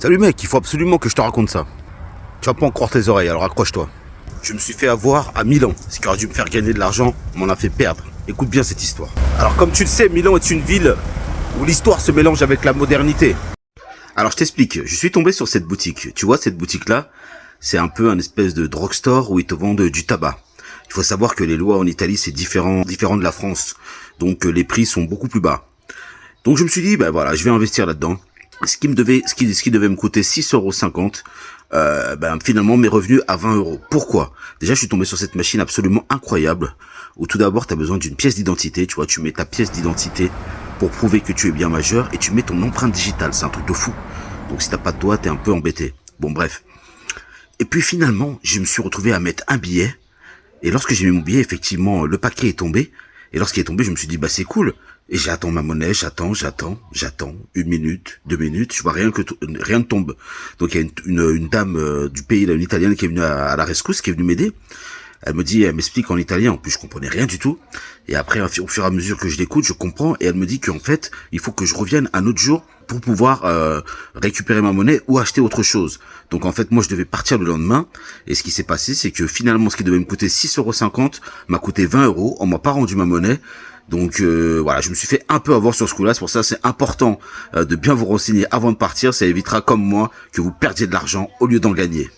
Salut mec, il faut absolument que je te raconte ça. Tu vas pas en croire tes oreilles, alors accroche-toi. Je me suis fait avoir à Milan. Ce qui aurait dû me faire gagner de l'argent m'en a fait perdre. Écoute bien cette histoire. Alors comme tu le sais, Milan est une ville où l'histoire se mélange avec la modernité. Alors je t'explique, je suis tombé sur cette boutique. Tu vois cette boutique-là, c'est un peu un espèce de drugstore où ils te vendent du tabac. Il faut savoir que les lois en Italie c'est différent de la France. Donc les prix sont beaucoup plus bas. Donc je me suis dit, ben voilà, je vais investir là-dedans. Ce qui devait me coûter 6,50 €, finalement m'est revenu à 20 €. Pourquoi? Déjà, je suis tombé sur cette machine absolument incroyable, où tout d'abord, tu as besoin d'une pièce d'identité, tu vois, tu mets ta pièce d'identité pour prouver que tu es bien majeur, et tu mets ton empreinte digitale, c'est un truc de fou. Donc si t'as pas de doigt, t'es un peu embêté. Bon, bref. Et puis finalement, je me suis retrouvé à mettre un billet, et lorsque j'ai mis mon billet, effectivement, le paquet est tombé. Et lorsqu'il est tombé, je me suis dit, bah c'est cool. Et j'attends ma monnaie, j'attends. 1 minute, 2 minutes, je vois rien ne tombe. Donc il y a une dame du pays, là, une italienne qui est venue à la rescousse, qui est venue m'aider. Elle m'explique en italien, en plus je comprenais rien du tout. Et après, au fur et à mesure que je l'écoute, je comprends. Et elle me dit qu'en fait, il faut que je revienne un autre jour pour pouvoir récupérer ma monnaie ou acheter autre chose. Donc en fait, moi je devais partir le lendemain. Et ce qui s'est passé, c'est que finalement, ce qui devait me coûter 6,50 € m'a coûté 20 €. On m'a pas rendu ma monnaie. Donc voilà, je me suis fait un peu avoir sur ce coup-là. C'est pour ça c'est important de bien vous renseigner avant de partir. Ça évitera, comme moi, que vous perdiez de l'argent au lieu d'en gagner.